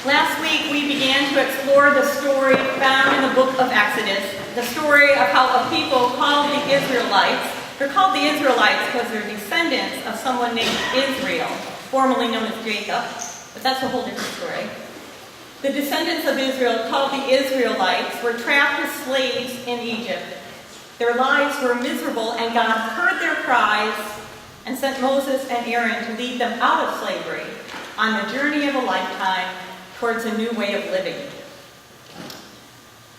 Last week we began to explore the story found in the book of Exodus, the story of how a people called the Israelites, they're called the Israelites because they're descendants of someone named Israel, formerly known as Jacob, but that's a whole different story. The descendants of Israel, called the Israelites, were trapped as slaves in Egypt. Their lives were miserable, and God heard their cries and sent Moses and Aaron to lead them out of slavery on the journey of a lifetime towards a new way of living.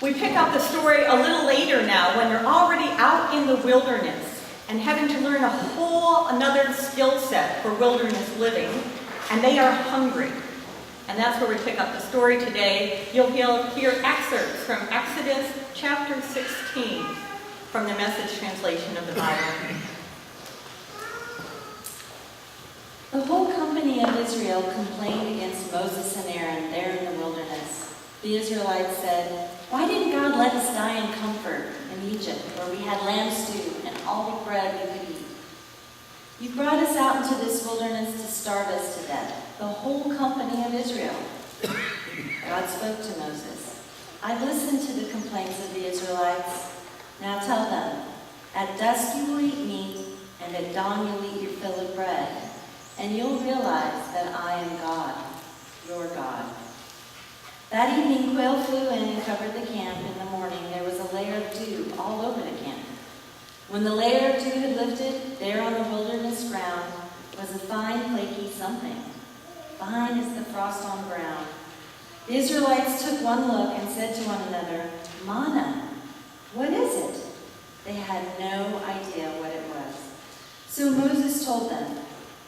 We pick up the story a little later now when they're already out in the wilderness and having to learn another skill set for wilderness living, and they are hungry. And that's where we pick up the story today. You'll hear excerpts from Exodus chapter 16 from the Message translation of the Bible. The whole company of Israel complained against Moses and Aaron there in the wilderness. The Israelites said, "Why didn't God let us die in comfort in Egypt, where we had lamb stew and all the bread we could eat? You brought us out into this wilderness to starve us to death, the whole company of Israel." God spoke to Moses, "I've listened to the complaints of the Israelites. Now tell them, at dusk you will eat meat, and at dawn you'll eat your fill of bread. And you'll realize that I am God, your God." That evening, quail flew in and covered the camp. In the morning, there was a layer of dew all over the camp. When the layer of dew had lifted, there on the wilderness ground was a fine, flaky something, fine as the frost on ground. The Israelites took one look and said to one another, "Manna, what is it?" They had no idea what it was. So Moses told them,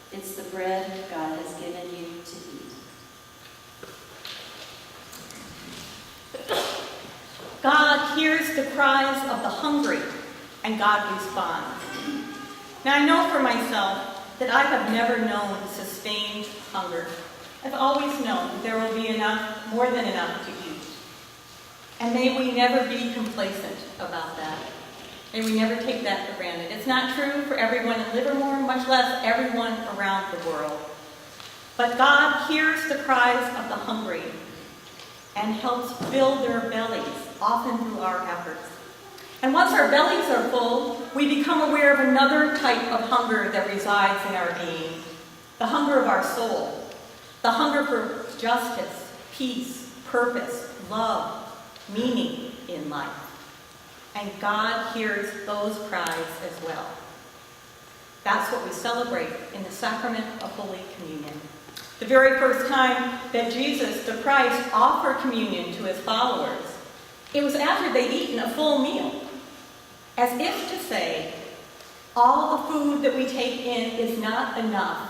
"It's the bread God has given you to eat." God hears the cries of the hungry, and God responds. Now, I know for myself that I have never known sustained hunger. I've always known there will be enough, more than enough to eat. And may we never be complacent about that. May we never take that for granted. It's not true for everyone in Livermore, much less everyone around the world. But God hears the cries of the hungry and helps fill their bellies, often through our efforts. And once our bellies are full, we become aware of another type of hunger that resides in our being, the hunger of our soul, the hunger for justice, peace, purpose, love, meaning in life. And God hears those cries as well. That's what we celebrate in the sacrament of Holy Communion. The very first time that Jesus, the Christ, offered communion to his followers, it was after they'd eaten a full meal, as if to say, all the food that we take in is not enough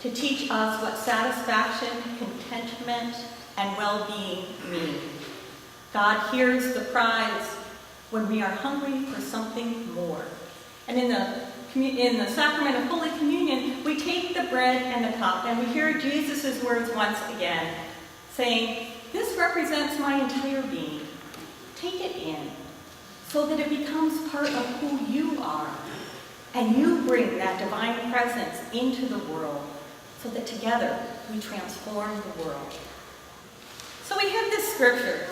to teach us what satisfaction, contentment, and well-being mean. God hears the cries when we are hungry for something more. And in the sacrament of Holy Communion, we take the bread and the cup, and we hear Jesus' words once again, saying, "This represents my entire being. Take it in, so that it becomes part of who you are, and you bring that divine presence into the world, so that together we transform the world." So we have this scripture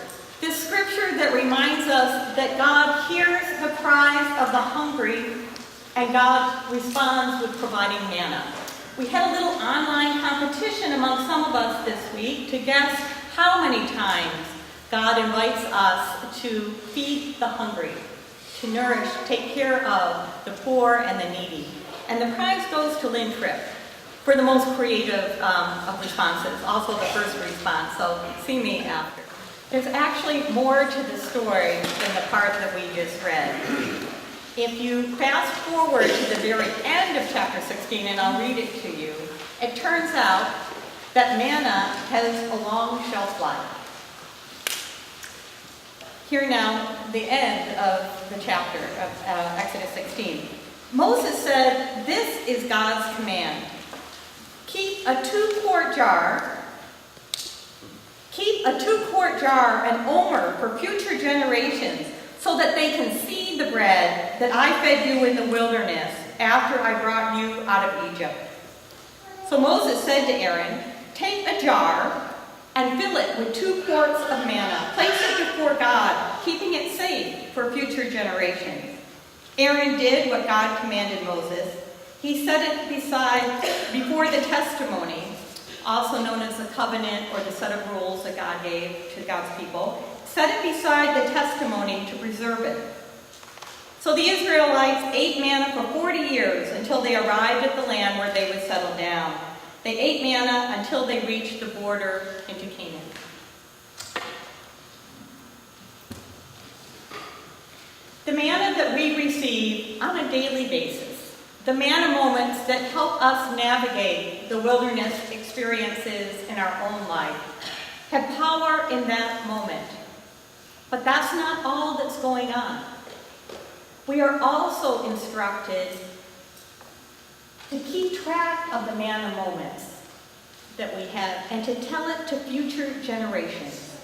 that reminds us that God hears the cries of the hungry, and God responds with providing manna. We had a little online competition among some of us this week to guess how many times God invites us to feed the hungry, to nourish, take care of the poor and the needy. And the prize goes to Lynn Tripp for the most creative of responses, also the first response, so see me after. There's actually more to the story than the part that we just read. If you fast forward to the very end of chapter 16, and I'll read it to you, it turns out that manna has a long shelf life. Here now, the end of the chapter of Exodus 16. Moses said, "This is God's command. Keep a two-quart jar an omer for future generations, so that they can see the bread that I fed you in the wilderness after I brought you out of Egypt." So Moses said to Aaron, "Take a jar and fill it with 2 quarts of manna. Place it before God, keeping it safe for future generations. Aaron did what God commanded Moses. He set it before the testimony, also known as the covenant or the set of rules that God gave to God's people. Set it beside the testimony to preserve it. So the Israelites ate manna for 40 years until they arrived at the land where they would settle down. They ate manna until they reached the border into Canaan. The manna that we receive on a daily basis, the manna moments that help us navigate the wilderness experiences in our own life, have power in that moment. But that's not all that's going on. We are also instructed to keep track of the manna moments that we have and to tell it to future generations.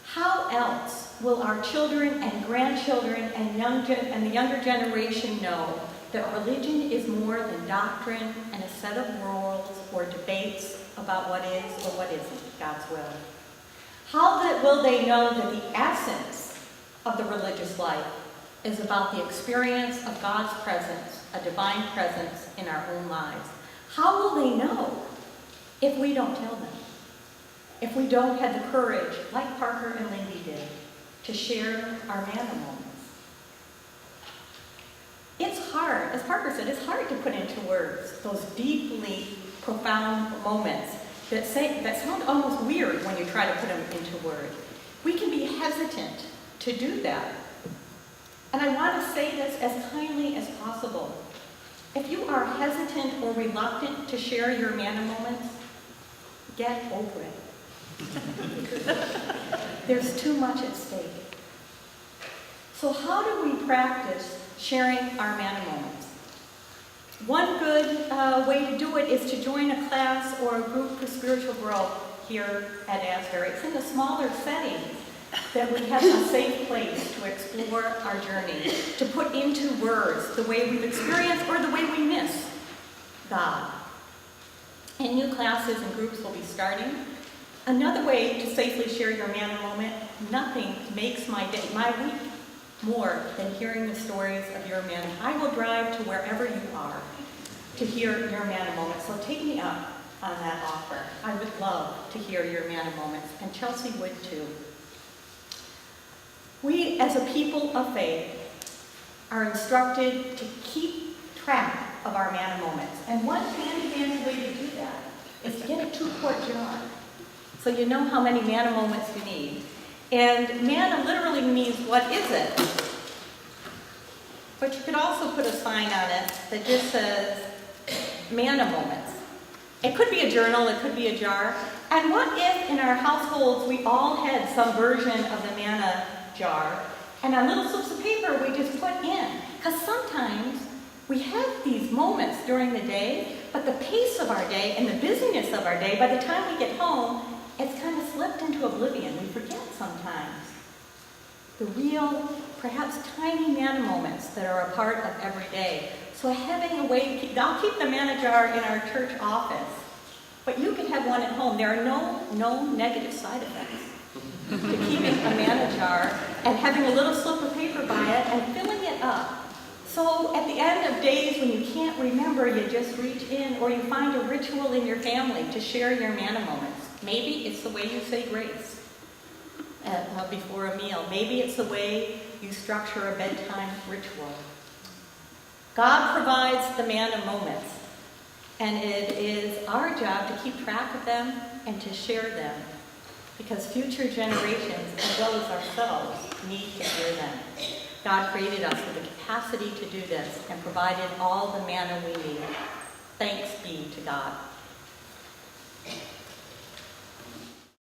How else will our children and grandchildren and the younger generation know that religion is more than doctrine and a set of rules or debates about what is or what isn't God's will? How will they know that the essence of the religious life is about the experience of God's presence, a divine presence in our own lives? How will they know if we don't tell them? If we don't have the courage, like Parker and Lindy did, to share our manna moments? It's hard, as Parker said, it's hard to put into words those deeply profound moments that sound almost weird when you try to put them into words. We can be hesitant to do that. And I want to say this as kindly as possible. If you are hesitant or reluctant to share your manna moments, get over it. There's too much at stake. So how do we practice sharing our manna moments? One good way to do it is to join a class or a group for spiritual growth here at Asbury. It's in a smaller setting that we have a safe place to explore our journey, to put into words the way we've experienced or the way we miss God. And new classes and groups will be starting. Another way to safely share your manna moment, nothing makes my day, my week, more than hearing the stories of your manna. I will drive to wherever you are to hear your manna moment. So take me up on that offer. I would love to hear your manna moments, and Chelsea would too. We, as a people of faith, are instructed to keep track of our manna moments. And one handy way to do that is to get a 2-quart jar, so you know how many manna moments you need. And manna literally means, what is it? But you could also put a sign on it that just says, manna moments. It could be a journal, it could be a jar. And what if in our households we all had some version of the manna jar, and on little slips of paper we just put in? Because sometimes we have these moments during the day, but the pace of our day and the busyness of our day, by the time we get home, it's kind of slipped into oblivion. We forget sometimes the real, perhaps tiny manna moments that are a part of every day. So having a way, I'll keep the manna jar in our church office, but you can have one at home. There are no negative side effects to keeping a manna jar and having a little slip of paper by it and filling it up. So at the end of days when you can't remember, you just reach in, or you find a ritual in your family to share your manna moments. Maybe it's the way you say grace before a meal. Maybe it's the way you structure a bedtime ritual. God provides the manna moments, and it is our job to keep track of them and to share them, because future generations, as well as ourselves, need to hear them. God created us with the capacity to do this and provided all the manna we need. Thanks be to God.